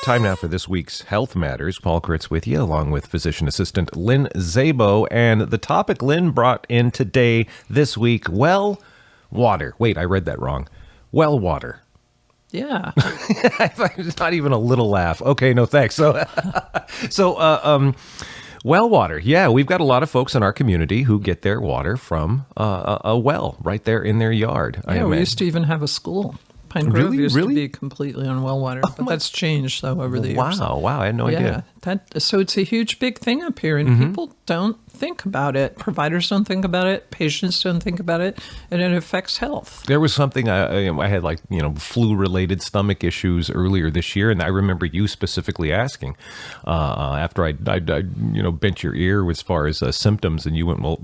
Time now for this week's Health Matters. Paul Critz with you, along with physician assistant Lynn Szabo. And the topic Lynn brought in today, this week, well, water. Wait, I read that wrong. Well, water. Yeah. It's not even a little laugh. Okay, no thanks. So, well water. Yeah, we've got a lot of folks in our community who get their water from a well right there in their yard. Yeah, we used to even have a school. Pine Grove used Really? to be completely on well water, but that's changed though over the years. Wow, I had no idea. So it's a huge, big thing up here, and people don't think about it. Providers don't think about it. Patients don't think about it, and it affects health. There was something I had, like, flu-related stomach issues earlier this year, and I remember you specifically asking after I bent your ear as far as symptoms, and you went, "Well,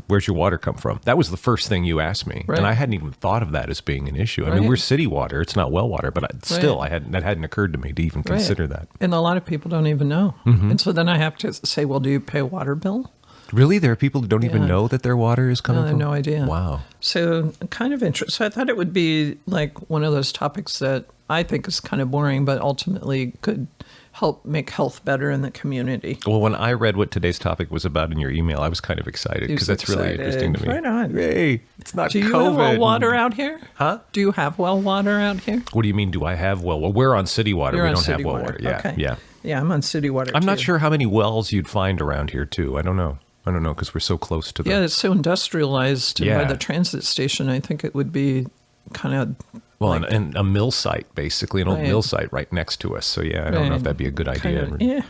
where's your water come from?" That was the first thing you asked me, and I hadn't even thought of that as being an issue. I mean, we're city water; it's not well water, but still, that hadn't occurred to me to even consider that. And a lot of people don't even know, and so then I have to say, "Well, do you pay a water bill?" Really? There are people who don't even know that their water is coming from? I have no idea. Wow. So kind of interesting. So I thought it would be like one of those topics that I think is kind of boring, but ultimately could help make health better in the community. Well, when I read what today's topic was about in your email, I was kind of excited because that's really interesting to me. Right on. Hey, it's not COVID. Do you have well water out here? Huh? Do you have well water out here? What do you mean, do I have well? Well, we're on city water. We don't have well water. Yeah, okay. yeah. Yeah, I'm on city water, I'm not sure how many wells you'd find around here, too. I don't know because we're so close to the... Yeah, it's so industrialized by the transit station. I think it would be kind of... Well, and a mill site, basically, an old mill site right next to us. So, yeah, I don't know if that'd be a good idea. Yeah.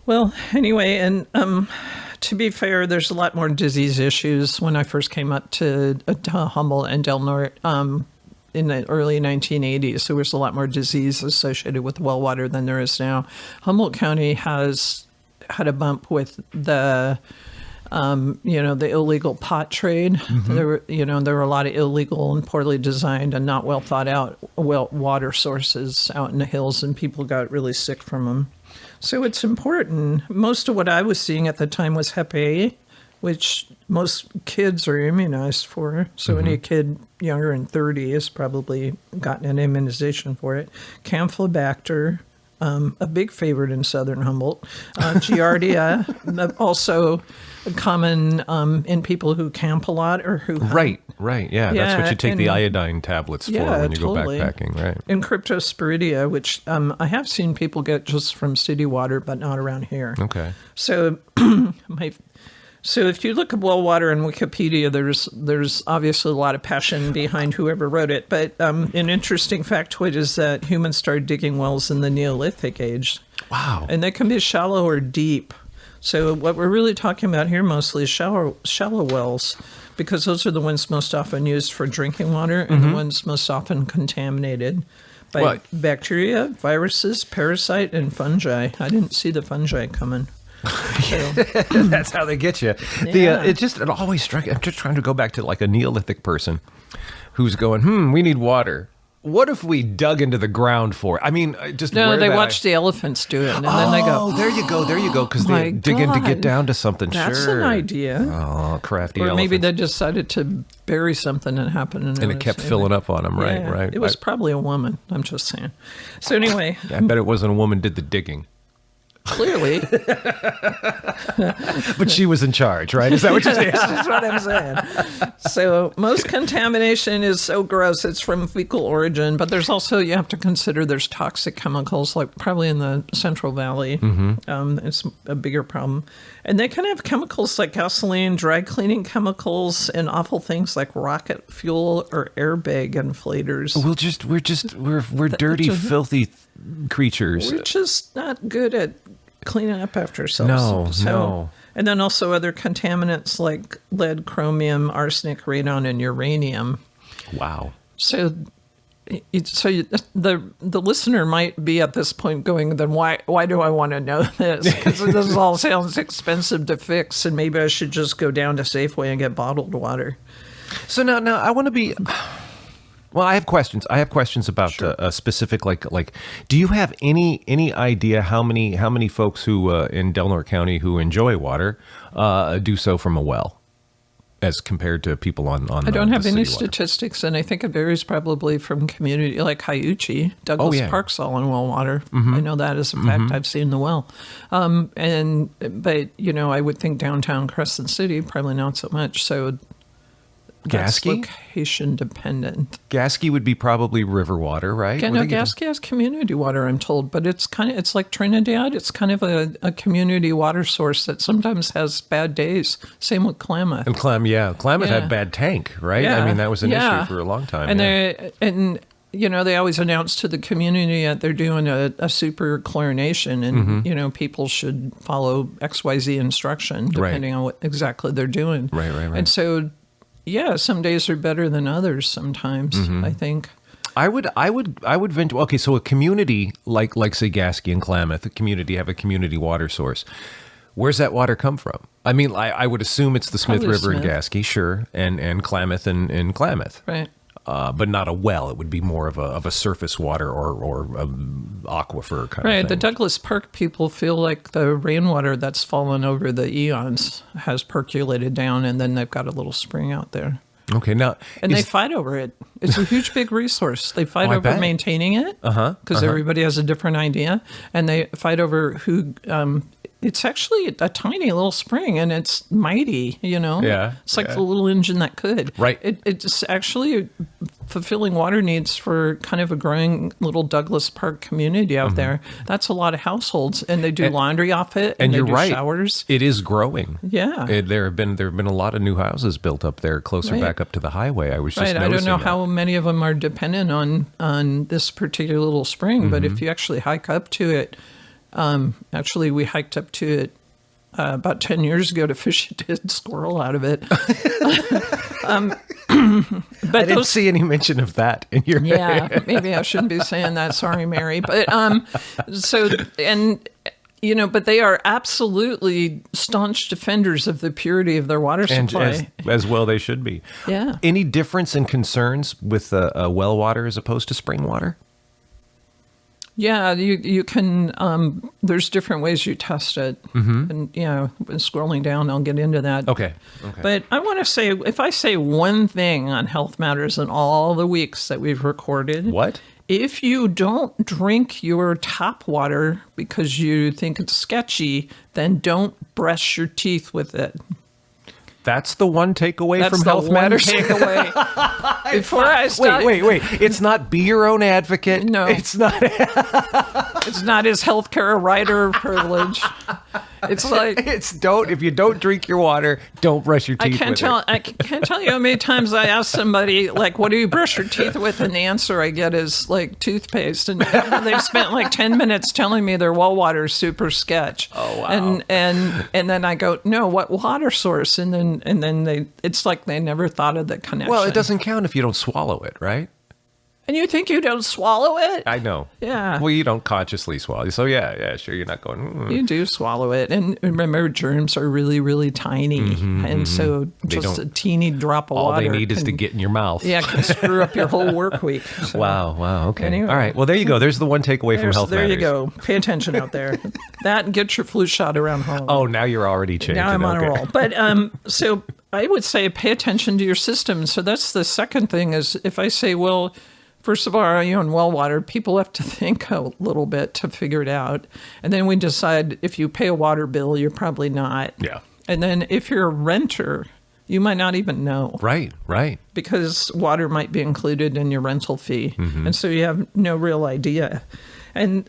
Well, anyway, and to be fair, there's a lot more disease issues. When I first came up to Humboldt and Del Norte in the early 1980s, there was a lot more disease associated with well water than there is now. Humboldt County has had a bump with the the illegal pot trade. There were a lot of illegal and poorly designed and not well thought out water sources out in the hills, and people got really sick from them. So it's important. Most of what I was seeing at the time was Hep A, which most kids are immunized for. So any kid younger than 30 has probably gotten an immunization for it. Campylobacter, a big favorite in southern Humboldt. Giardia, also common in people who camp a lot or who hunt. Right. Yeah, that's what you take the iodine tablets for when you go backpacking, right? And Cryptosporidia, which I have seen people get just from city water, but not around here. Okay. So So if you look at well water in Wikipedia, there's obviously a lot of passion behind whoever wrote it. But an interesting factoid is that humans started digging wells in the Neolithic age. Wow. And they can be shallow or deep. So what we're really talking about here mostly is shallow wells, because those are the ones most often used for drinking water and the ones most often contaminated by bacteria, viruses, parasite, and fungi. I didn't see the fungi coming. That's how they get you. Yeah. It always struck. I'm just trying to go back to like a Neolithic person who's going, we need water. What if we dug into the ground for it? I mean, they watch the elephants do it, and then they go, "Oh, there you go," because they dig in to get down to something. That's an idea. Oh, crafty elephants. Or maybe elephants. they decided to bury something and happened, and it kept filling up on them. Right. It was probably a woman. I'm just saying. So anyway, I bet it wasn't a woman did the digging. Clearly. But she was in charge, right? Is that what you're saying? That's what I'm saying. So most contamination is so gross, it's from fecal origin, but there's also, you have to consider there's toxic chemicals, like probably in the Central Valley. It's a bigger problem. And they can have chemicals like gasoline, dry cleaning chemicals, and awful things like rocket fuel or airbag inflators. We're dirty, filthy creatures. We're just not good at cleaning up after ourselves. No. And then also other contaminants like lead, chromium, arsenic, radon, and uranium. Wow. So the listener might be at this point going, then why do I want to know this? Because this all sounds expensive to fix, and maybe I should just go down to Safeway and get bottled water. So now I want to be... Well, I have questions. About specific, like, do you have any idea how many folks who in Del Norte County who enjoy water do so from a well? as compared to people on I don't have the any city water? statistics, and I think it varies probably from community, like Cayuchi. Douglas yeah. Park's all on well water. I know that as a fact. I've seen the well. But, you know, I would think downtown Crescent City, probably not so much. So that's Gasky? location dependent. Gasky would be probably river water, right? Yeah, Would no, they get- Gasky has community water, I'm told, but it's like Trinidad. It's kind of a community water source that sometimes has bad days. Same with Klamath. And Klamath Yeah. had bad tank, right? Yeah, I mean, that was an yeah. issue for a long time. And yeah. they always announce to the community that they're doing a super chlorination, and you know, people should follow XYZ instruction depending on what exactly they're doing. Right. And so, yeah, some days are better than others. Sometimes I think. I would venture. Okay, so a community like say Gasky and Klamath, a community have a community water source. Where's that water come from? I mean, I would assume it's the Smith Probably River and Smith. Gasky, sure, and Klamath and Klamath. Right. But not a well. It would be more of a surface water or aquifer kind of Right. thing. The Douglas Park people feel like the rainwater that's fallen over the eons has percolated down, and then they've got a little spring out there. Okay, now And they fight over it. It's a huge, big resource. They fight I over bet. maintaining it because everybody has a different idea, and they fight over who. It's actually a tiny little spring, and it's mighty. You know, Yeah, It's like yeah. the little engine that could. Right. It's actually fulfilling water needs for kind of a growing little Douglas Park community out there. That's a lot of households, and they do laundry off it, and they you're do right. showers. It is growing. Yeah. There have been a lot of new houses built up there, closer Right. back up to the highway. I was just Right. I don't noticing know that. how many of them are dependent on this particular little spring, but if you actually hike up to it, actually we hiked up to it about 10 years ago to fish a dead squirrel out of it. But I didn't see any mention of that in your. yeah, maybe I shouldn't be saying that. Sorry, Mary. But but they are absolutely staunch defenders of the purity of their water And supply. as well they should be. Yeah. Any difference in concerns with well water as opposed to spring water? Yeah, you can. There's different ways you test it, and scrolling down, I'll get into that. Okay. But I want to say, if I say one thing on Health Matters in all the weeks that we've recorded, What? if you don't drink your tap water because you think it's sketchy, then don't brush your teeth with it. That's the one takeaway That's from the Health one Matters. takeaway. Before I start, Wait. It's not be your own advocate. No. It's not. it's not his healthcare rider privilege. It's like If you don't drink your water, don't brush your teeth with it. I can't tell you how many times I ask somebody, like, what do you brush your teeth with? And the answer I get is, like, toothpaste. And they've spent, like, 10 minutes telling me their well water is super sketch. Oh, wow. And then I go, no, what water source? And then it's like they never thought of the connection. Well, it doesn't count if you don't swallow it, right? And you think you don't swallow it? I know. Yeah. Well, you don't consciously swallow. So yeah, sure. You're not going. You do swallow it. And remember, germs are really, really tiny. And so just a teeny drop of All water they need is to get in your mouth. Yeah, can screw up your whole work week. So, Wow. Okay. Anyway. All right. Well, there you go. There's the one takeaway from Health there Matters. you go. Pay attention out there. That and get your flu shot around home. Oh, now you're already changing. now I'm on okay. a roll. But so I would say pay attention to your system. So that's the second thing is if I say, well, first of all, are you on well water? People have to think a little bit to figure it out. And then we decide if you pay a water bill, you're probably not. Yeah. And then if you're a renter, you might not even know. Right. Because water might be included in your rental fee. And so you have no real idea. And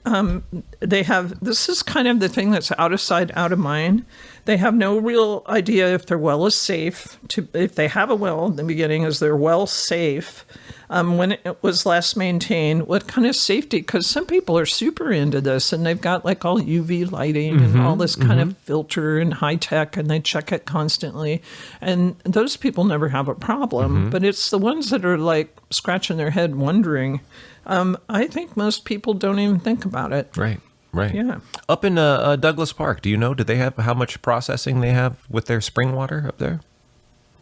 this is kind of the thing that's out of sight, out of mind. They have no real idea if their well is safe. If they have a well in the beginning, is their well safe? When it was last maintained, what kind of safety? Because some people are super into this and they've got like all UV lighting and all this kind of filter and high tech and they check it constantly. And those people never have a problem. But it's the ones that are like scratching their head wondering. I think most people don't even think about it. Right. Yeah. Up in Douglas Park, do you know? Do they have how much processing they have with their spring water up there?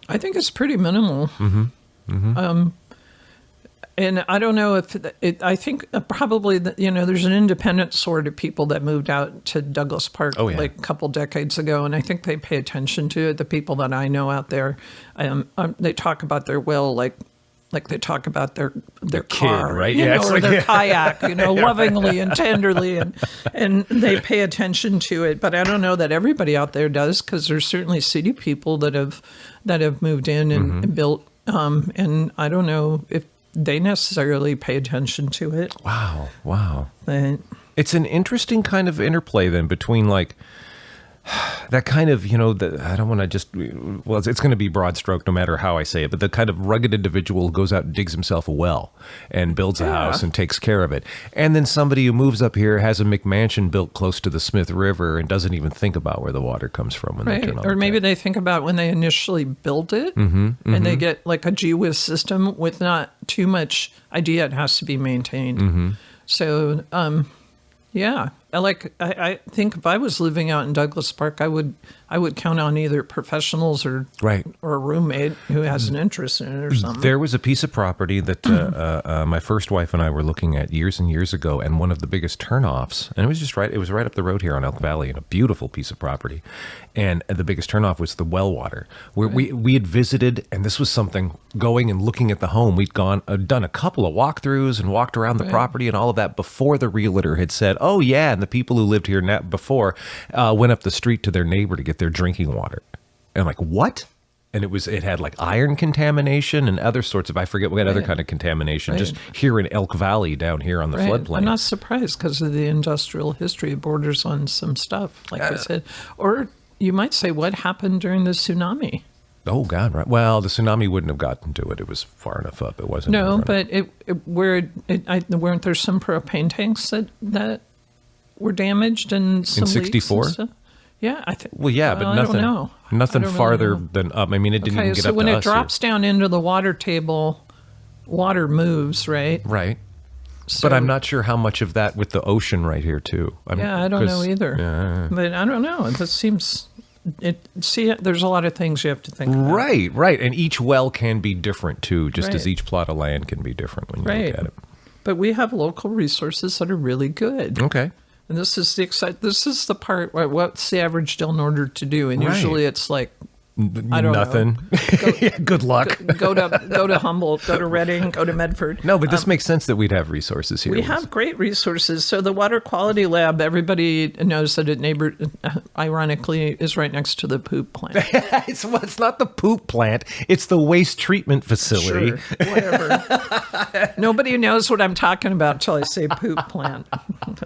I think it's pretty minimal. And I don't know if I think probably, there's an independent sort of people that moved out to Douglas Park like a couple decades ago. And I think they pay attention to it. The people that I know out there, they talk about their well like they talk about their car, kid, right? or their kayak, lovingly and tenderly, and they pay attention to it. But I don't know that everybody out there does, because there's certainly city people that have moved in and built, and I don't know if they necessarily pay attention to it. Wow. But It's an interesting kind of interplay then between like that kind of, I don't want to just, it's going to be broad stroke no matter how I say it, but the kind of rugged individual who goes out and digs himself a well and builds a house and takes care of it. And then somebody who moves up here, has a McMansion built close to the Smith River and doesn't even think about where the water comes from when they turn on or maybe tap. they think about when they initially built it and they get like a gee whiz system with not too much idea it has to be maintained. So, yeah, I think if I was living out in Douglas Park, I would count on either professionals or a roommate who has an interest in it or something. There was a piece of property that my first wife and I were looking at years and years ago, and one of the biggest turnoffs, and it was right up the road here on Elk Valley, and a beautiful piece of property. And the biggest turnoff was the well water, where we had visited, and this was something going and looking at the home. We'd done a couple of walkthroughs and walked around the property and all of that before the realtor had said, oh yeah, and the people who lived here before went up the street to their neighbor to get their drinking water. And I'm like, what? And it had like iron contamination and other sorts of, I forget what other kind of contamination, just here in Elk Valley down here on the floodplain. I'm not surprised because of the industrial history. It borders on some stuff, like I said. Or you might say, what happened during the tsunami? Oh, God, right. Well, the tsunami wouldn't have gotten to it. It was far enough up. It wasn't. No, but weren't there some propane tanks that were damaged and some in 64? Yeah, I think. Well, yeah, but nothing. I don't know. Nothing farther really know. than up. I mean, it didn't even get up to us. So when it drops down into the water table, water moves, right? Right. So, but I'm not sure how much of that with the ocean right here too. I don't know either. Yeah. But I don't know. It just seems. There's a lot of things you have to think about. Right. And each well can be different too, just as each plot of land can be different when you look at it. But we have local resources that are really good. Okay. And this is the part where what's the average Del Norder to do? And usually it's like, I don't know. Good luck. Go to Humboldt, go to Reading, go to Medford. No, but this makes sense that we'd have resources here. We have great resources. So the water quality lab, everybody knows that it ironically, is right next to the poop plant. It's not the poop plant. It's the waste treatment facility. Sure, whatever. Nobody knows what I'm talking about until I say poop plant.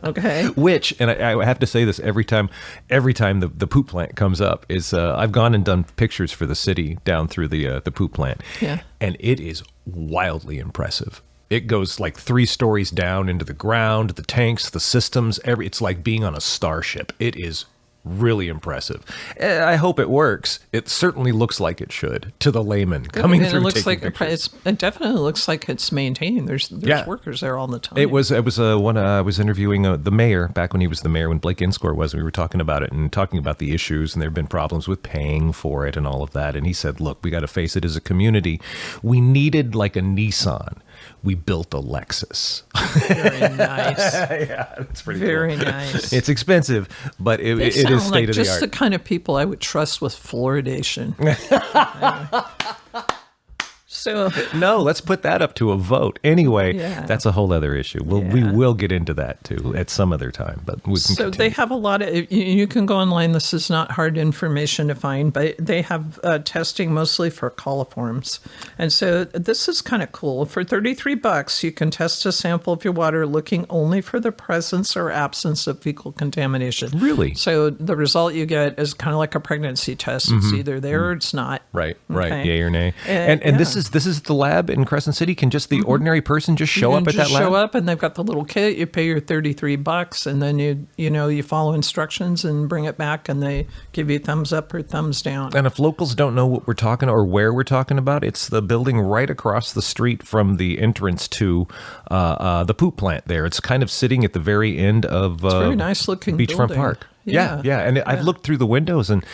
Okay. Which, and I have to say this every time the poop plant comes up, is I've gone and done pictures for the city down through the poop plant. Yeah. And it is wildly impressive. It goes like 3 stories down into the ground, the tanks, the systems, it's like being on a starship. It is really impressive. I hope it works. It certainly looks like it should to the layman coming through. It looks taking like pictures. it definitely looks like it's maintained. There's workers there all the time. It was one I was interviewing the mayor back when he was the mayor, when Blake Inscore was. And we were talking about it and talking about the issues, and there have been problems with paying for it and all of that. And he said, "Look, we got to face it as a community. We needed like a Nissan. We built a Lexus." Very nice. Yeah, it's pretty very cool. nice. It's expensive, but it is state of the just art. the kind of people I would trust with fluoridation. So no, let's put that up to a vote. Anyway, Yeah. that's a whole other issue. We will get into that too at some other time, but we can So continue. they have a lot of, you can go online. This is not hard information to find, but they have testing mostly for coliforms. And so this is kind of cool. For $33, you can test a sample of your water looking only for the presence or absence of fecal contamination. Really? So the result you get is kind of like a pregnancy test. It's either there or it's not. Right, Okay. yay or nay. And this is the lab in Crescent City. Can just the ordinary person just show up at that lab? Show up, and they've got the little kit. You pay your $33, and then you follow instructions and bring it back, and they give you thumbs up or thumbs down. And if locals don't know what we're talking or where we're talking about, it's the building right across the street from the entrance to the poop plant there. It's kind of sitting at the very end of It's a very nice looking Beachfront building. Park. Yeah. And I've looked through the windows, and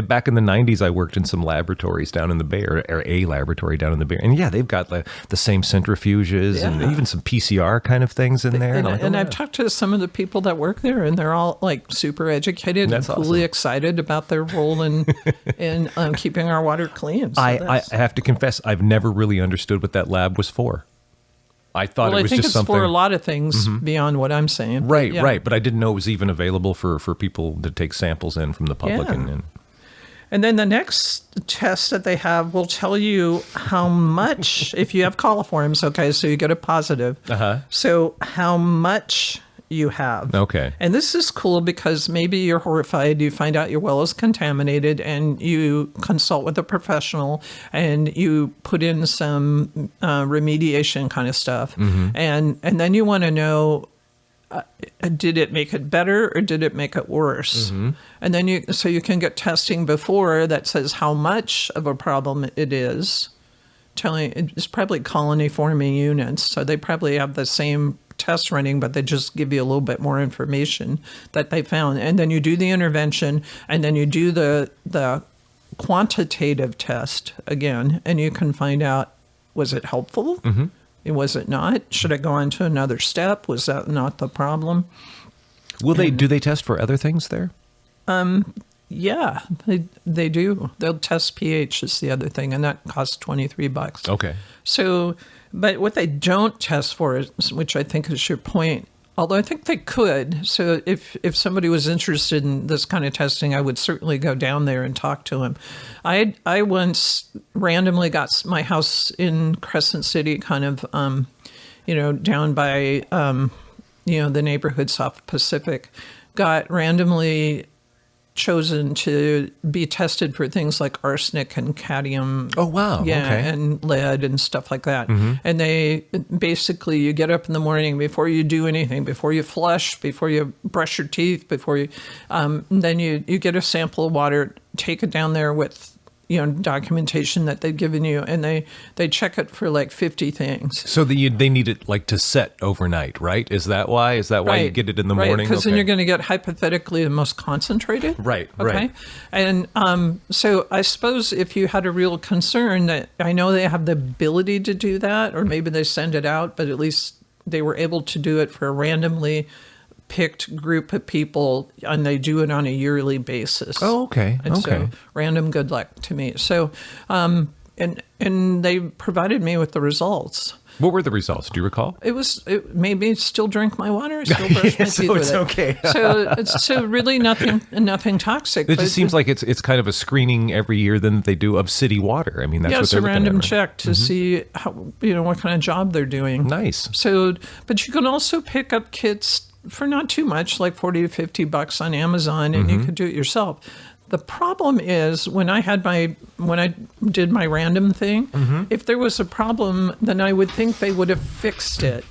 back in the 90s, I worked in some laboratories down in the Bay, or a laboratory down in the Bay. And they've got the same centrifuges and even some PCR kind of things in there. And I've talked to some of the people that work there, and they're all like super educated and fully excited about their role in keeping our water clean. So I have to confess, I've never really understood what that lab was for. I thought it was just something. For a lot of things beyond what I'm saying. Right. But I didn't know it was even available for people to take samples in from the public. Yeah. And then the next test that they have will tell you how much, if you have coliforms, okay, so you get a positive. So how much you have. Okay. And this is cool because maybe you're horrified, you find out your well is contaminated, and you consult with a professional and you put in some remediation kind of stuff. And then you want to know, did it make it better or did it make it worse? And then you can get testing before that says how much of a problem it is. It's probably colony forming units, so they probably have the same test running, but they just give you a little bit more information that they found. And then you do the intervention, and then you do the quantitative test again, and you can find out, was it helpful? Was it not? Should I go on to another step? Was that not the problem? Do they test for other things there? Yeah, they do. They'll test pH is the other thing, and that costs $23. Okay. So, but what they don't test for is, which I think is your point, although I think they could. So if somebody was interested in this kind of testing, I would certainly go down there and talk to him. I once randomly got my house in Crescent City, kind of, down by, the neighborhood South Pacific, got randomly chosen to be tested for things like arsenic and cadmium. Oh, wow. Yeah, okay. and lead and stuff like that. And they basically, you get up in the morning before you do anything, before you flush, before you brush your teeth, before you, then you get a sample of water, take it down there with, documentation that they've given you, and they check it for like 50 things. So they need it like to set overnight, right? Is that why? Is that why you get it in the morning? Because then you're going to get hypothetically the most concentrated. Right. And so I suppose if you had a real concern, that I know they have the ability to do that, or maybe they send it out, but at least they were able to do it for a randomly picked group of people, and they do it on a yearly basis. Oh, okay. And so random good luck to me. So, and they provided me with the results. What were the results? Do you recall? It made me still drink my water, still brush my teeth with it. Okay. So really nothing toxic. It just seems like it's kind of a screening every year then they do of city water. I mean, that's what they're looking at. It's a random check to see how, what kind of job they're doing. Nice. So, but you can also pick up kits for not too much, like $40 to $50 on Amazon, and you could do it yourself. The problem is when I did my random thing, if there was a problem, then I would think they would have fixed it.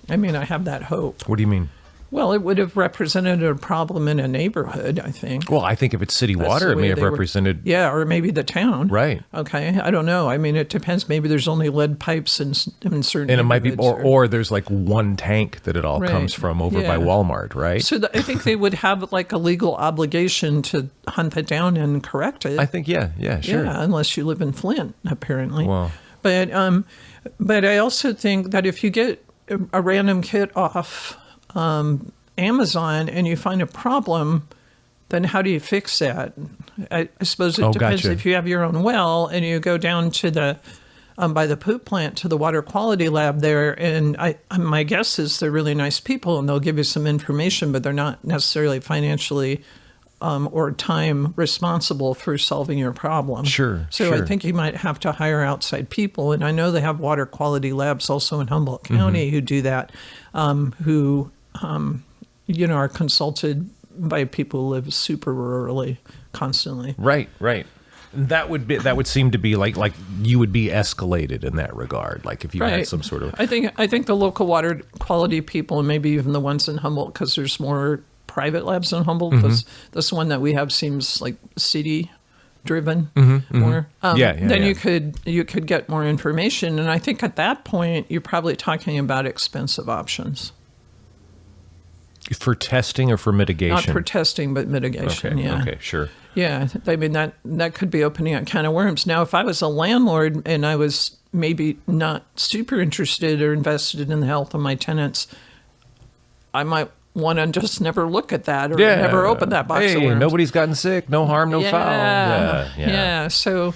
I mean, I have that hope. What do you mean? Well, it would have represented a problem in a neighborhood, I think. Well, I think if it's city water, it may have represented... Yeah, or maybe the town. Right. Okay, I don't know. I mean, it depends. Maybe there's only lead pipes in certain And it might be, neighborhoods, or there's like one tank that it all comes from over by Walmart, right? So I think they would have like a legal obligation to hunt that down and correct it. I think, yeah, sure. Yeah, unless you live in Flint, apparently. Wow. But I also think that if you get a random kit off Amazon and you find a problem, then how do you fix that? I suppose it depends. Gotcha. If you have your own well and you go down to the by the poop plant to the water quality lab there, and my guess is they're really nice people and they'll give you some information, but they're not necessarily financially or time responsible for solving your problem. Sure. I think you might have to hire outside people, and I know they have water quality labs also in Humboldt County who do that, who are consulted by people who live super rurally constantly. Right. That would seem to be like you would be escalated in that regard. Like if you had some sort of... I think the local water quality people, and maybe even the ones in Humboldt, because there's more private labs in Humboldt. This one that we have seems like city driven more. Then you could get more information, and I think at that point you're probably talking about expensive options. For testing or for Not mitigation? for testing, but mitigation. Okay. Yeah. Okay. Sure. Yeah. I mean, that could be opening a can of worms. Now, if I was a landlord and I was maybe not super interested or invested in the health of my tenants, I might want to just never look at that or never open that box of Hey, worms. nobody's gotten sick. No harm, no foul. Yeah. So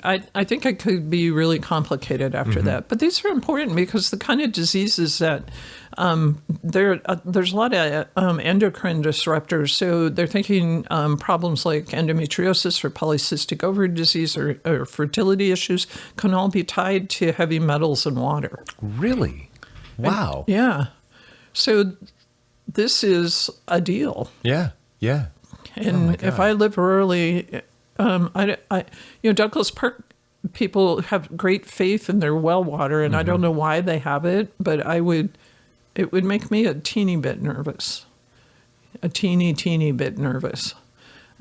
I think it could be really complicated after that. But these are important because the kind of diseases that there's a lot of endocrine disruptors. So they're thinking problems like endometriosis or polycystic ovary disease or fertility issues can all be tied to heavy metals and water. Really? Wow. Yeah. So this is a deal. Yeah. Yeah. And if I live rurally, Douglas Park people have great faith in their well water, and I don't know why they have it, but it would make me a teeny bit nervous, a teeny bit nervous.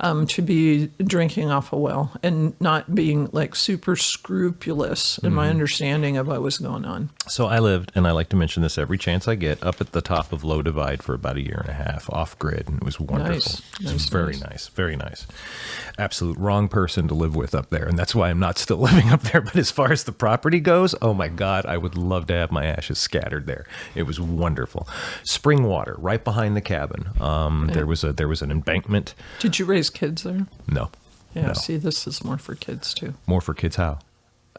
To be drinking off a well and not being like super scrupulous in my understanding of what was going on. So I lived, and I like to mention this every chance I get, up at the top of Low Divide for about a year and a half, off grid, and it was wonderful. It was very nice, very nice. Absolute wrong person to live with up there, and that's why I'm not still living up there. But as far as the property goes, oh my God, I would love to have my ashes scattered there. It was wonderful. Spring water right behind the cabin. There was an embankment. Did you raise kids there? No. Yeah, No. see, this is more for kids too. More for kids how?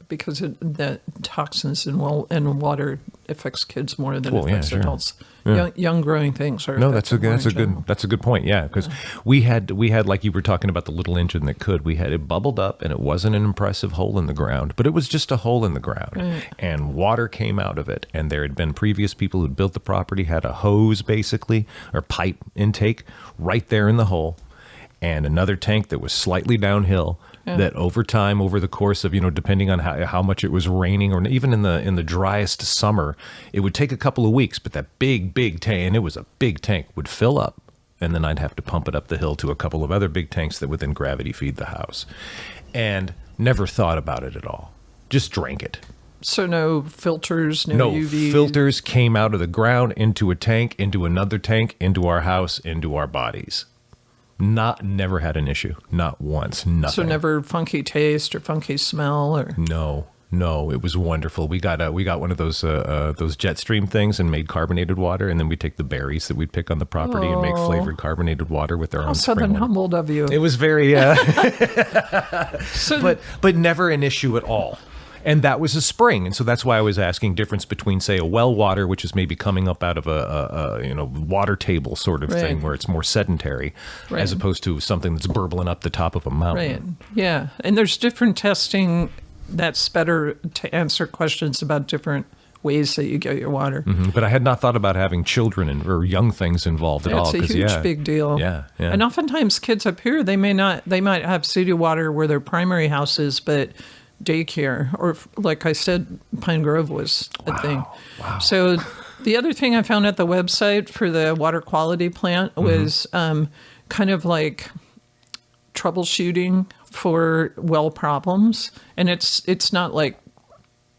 Because the toxins in water affects kids more than Well, it affects yeah, sure. adults. Yeah. Young growing things are. No, that's a affected more in general. good point. Yeah, because we had like you were talking about the little engine that could. We had it bubbled up, and it wasn't an impressive hole in the ground, but it was just a hole in the ground, Right. and water came out of it. And there had been previous people who'd built the property had a hose basically or pipe intake right there in the hole, and another tank that was slightly downhill. Yeah. That over time, over the course of, depending on how much it was raining, or even in the driest summer, it would take a couple of weeks, but that big tank, and it was a big tank, would fill up, and then I'd have to pump it up the hill to a couple of other big tanks that would then gravity feed the house, and never thought about it at all. Just drank it. So no filters, no No UV. filters came out of the ground into a tank, into another tank, into our house, into our bodies. Never had an issue. Not once. Nothing. So never funky taste or funky smell or. No, it was wonderful. We got one of those Jetstream things and made carbonated water, and then we take the berries that we pick on the property and make flavored carbonated water with our own spring Southern water. humbled of you. It was very, So but never an issue at all. And that was a spring, and so that's why I was asking difference between, say, a well water, which is maybe coming up out of a water table sort of thing, Right. where it's more sedentary, Right. as opposed to something that's burbling up the top of a right, mountain. yeah, and there's different testing that's better to answer questions about different ways that you get your water. But I had not thought about having children or young things involved at all. It's a 'cause, huge big deal. Yeah. And oftentimes kids up here, they might have city water where their primary house is, but daycare, or like I said, Pine Grove was a thing. Wow. So the other thing I found at the website for the water quality plant was kind of like troubleshooting for well problems. And it's not like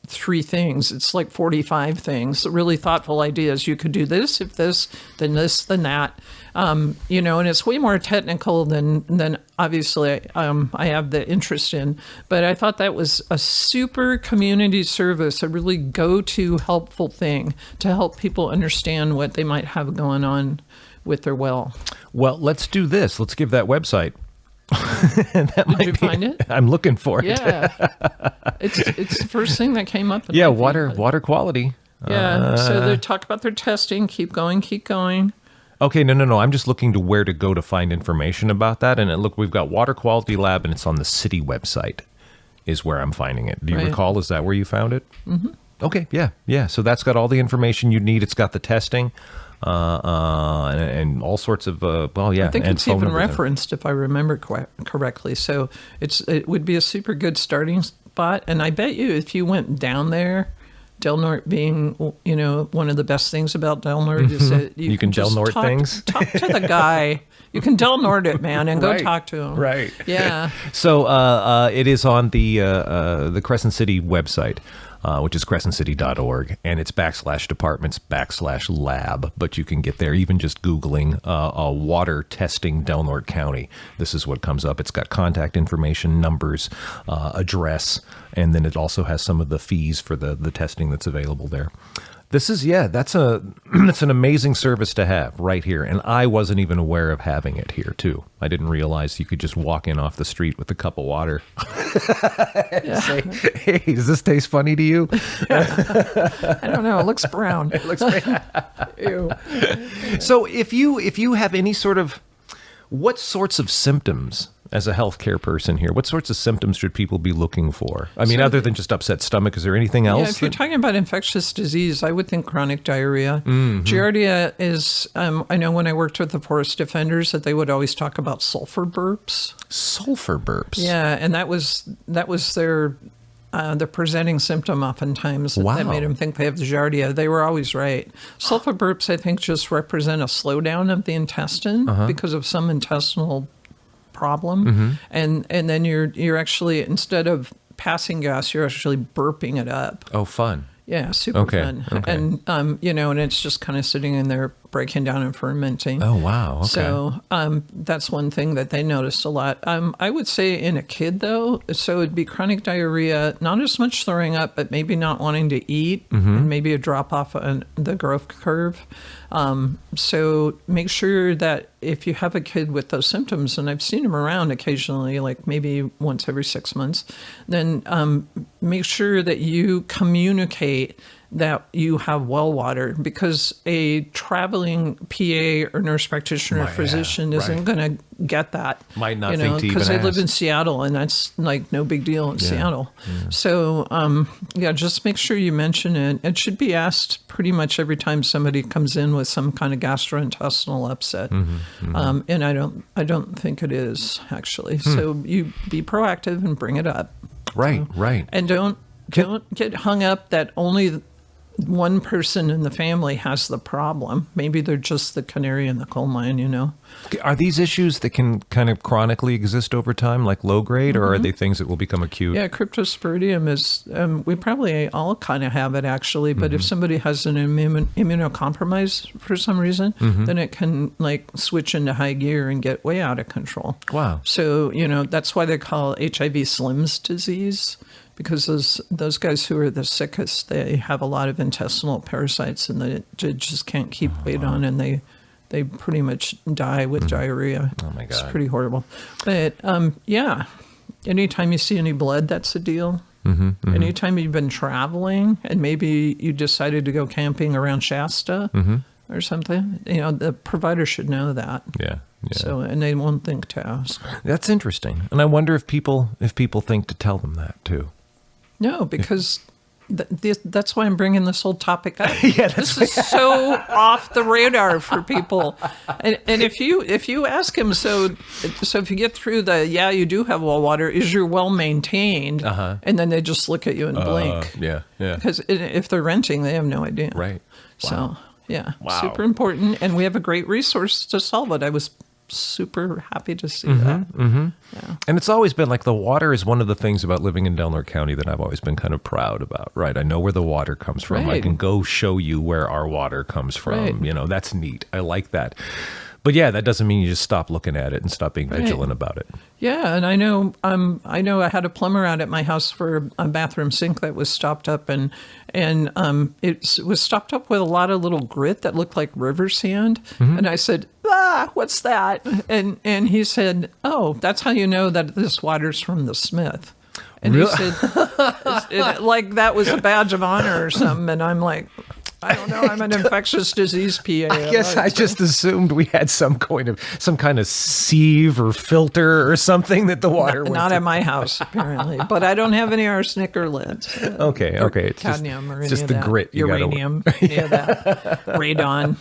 3 things. It's like 45 things, really thoughtful ideas. You could do this, if this, then that. And it's way more technical than obviously I have the interest in. But I thought that was a super community service, a really go-to helpful thing to help people understand what they might have going on with their well. Well, let's do this. Let's give that website. Did you find it? I'm looking for it. Yeah. It's the first thing that came up. in Yeah, my feed. water quality. Yeah. So they talk about their testing. Keep going. Okay, no. I'm just looking to where to go to find information about that. And look, we've got Water Quality Lab, and it's on the city website is where I'm finding it. Do you Right. recall? Is that where you found it? Mm-hmm. Okay, yeah. So that's got all the information you need. It's got the testing and all sorts of, I think and it's phone even numbers. referenced, if I remember correctly. So it would be a super good starting spot. And I bet you if you went down there, Del Norte being, one of the best things about Del Norte is that You can Del just Norte things? Talk to the guy. You can Del Norte it, man, and go Right. talk to him. Right. Yeah. So it is on the Crescent City website. which is crescentcity.org, and it's /departments/lab. But you can get there even just Googling water testing Delnor County. This is what comes up. It's got contact information, numbers, address, and then it also has some of the fees for the testing that's available there. This is, that's an amazing service to have right here. And I wasn't even aware of having it here, too. I didn't realize you could just walk in off the street with a cup of water and say, hey, does this taste funny to you? I don't know. It looks brown. It looks brown. Ew. So if you have any sort of, what sorts of symptoms as a healthcare person here, what sorts of symptoms should people be looking for? I mean, other than just upset stomach, is there anything else? Yeah, if you're talking about infectious disease, I would think chronic diarrhea. Mm-hmm. Giardia is, I know when I worked with the forest defenders that they would always talk about sulfur burps. Sulfur burps? Yeah, and that was their the presenting symptom oftentimes that made them think they have the Giardia. They were always right. Sulfur burps, I think, just represent a slowdown of the intestine because of some intestinal problem. Mm-hmm. And then you're actually, instead of passing gas, you're actually burping it up. Oh, fun. Yeah, super fun. Okay. And, and it's just kind of sitting in there breaking down and fermenting. Oh, wow. Okay. So that's one thing that they noticed a lot. I would say in a kid, though, so it'd be chronic diarrhea, not as much throwing up, but maybe not wanting to eat and maybe a drop off on the growth curve. So make sure that if you have a kid with those symptoms, and I've seen them around occasionally, like maybe once every 6 months, then make sure that you communicate that you have well water, because a traveling PA or nurse practitioner or physician isn't going to get that. Might not think to even because they ask. live in Seattle, and that's like no big deal in Seattle. Yeah. So, just make sure you mention it. It should be asked pretty much every time somebody comes in with some kind of gastrointestinal upset. And I don't think it is, actually. So you be proactive and bring it up. Right, right. And don't get hung up that only one person in the family has the problem. Maybe they're just the canary in the coal mine, Are these issues that can kind of chronically exist over time, like low grade, or are they things that will become acute? Yeah, cryptosporidium is, we probably all kind of have it, actually, but if somebody has an immunocompromise for some reason, then it can switch into high gear and get way out of control. Wow. So, that's why they call HIV Slim's disease, because those guys who are the sickest, they have a lot of intestinal parasites, and they just can't keep weight on, and they pretty much die with diarrhea. Oh my God. It's pretty horrible. But anytime you see any blood, that's a deal. Anytime you've been traveling and maybe you decided to go camping around Shasta or something, the provider should know that. Yeah. So, and they won't think to ask. That's interesting. And I wonder if people think to tell them that too. No, because that's why I'm bringing this whole topic up. This is so off the radar for people. And if you ask him, so if you get through you do have well water, is your well maintained? And then they just look at you and blink. Yeah. Because if they're renting, they have no idea. Right. Wow. So, Wow. super important. And we have a great resource to solve it. I was super happy to see that. Yeah. And it's always been the water is one of the things about living in Delnor County that I've always been kind of proud about, right? I know where the water comes from. Right. I can go show you where our water comes from. Right. That's neat. I like that. But that doesn't mean you just stop looking at it and stop being vigilant about it. Yeah, and I know I had a plumber out at my house for a bathroom sink that was stopped up, and it was stopped up with a lot of little grit that looked like river sand. And I said, what's that? And he said, oh, that's how you know that this water's from the Smith. And Really? he said, like that was a badge of honor or something. And I'm like, I don't know. I'm an infectious disease PA. I guess I just assumed we had some kind of sieve or filter or something that the water went Not through. at my house, apparently. But I don't have any arsenic or lead. Okay. It's cadmium or any just of the that. grit. Uranium, any of that. Radon.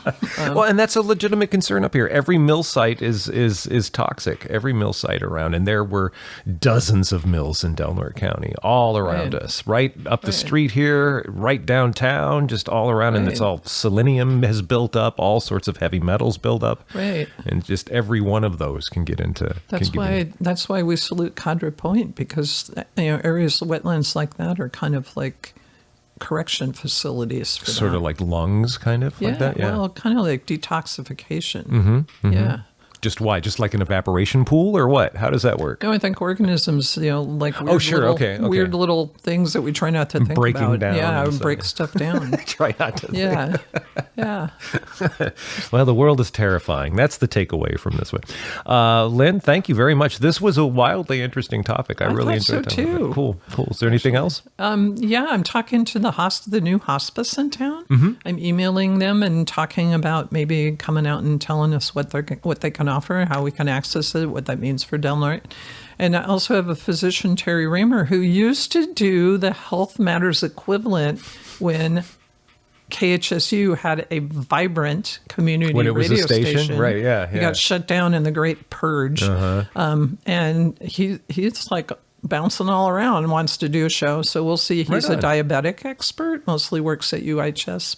Well, and that's a legitimate concern up here. Every mill site is toxic. Every mill site around, and there were dozens of mills in Delnor County, all around us, right up the street here, right downtown, just all around. And it's all selenium has built up, all sorts of heavy metals build up, Right. And just every one of those can get into. That's why we salute Cadre Point, because areas of wetlands like that are kind of like correction facilities for Sort that. of like lungs, kind of like that. Yeah. Well, kind of like detoxification. Yeah. Just why? Just like an evaporation pool, or what? How does that work? No, I think organisms, like weird, sure, little, okay. weird little things that we try not to think Breaking about. down Yeah, and break stuff down. Try not to. Yeah, yeah. Well, the world is terrifying. That's the takeaway from this one. Lynn, thank you very much. This was a wildly interesting topic. I really thought enjoyed so, talking about it. too. Cool. Is there anything else? Yeah, I'm talking to the new hospice in town. Mm-hmm. I'm emailing them and talking about maybe coming out and telling us what they can offer, how we can access it, what that means for Del Norte. And I also have a physician, Terry Raymer, who used to do the Health Matters equivalent when KHSU had a vibrant community When it was a radio station? Right, yeah, He yeah. got shut down in the Great Purge. And he's like bouncing all around and wants to do a show. So we'll see. He's Right a on. diabetic expert, mostly works at UHS,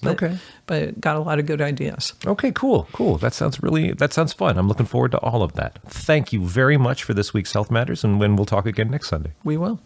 but got a lot of good ideas. Okay, cool. That sounds fun. I'm looking forward to all of that. Thank you very much for this week's Health Matters, and when we'll talk again next Sunday. We will.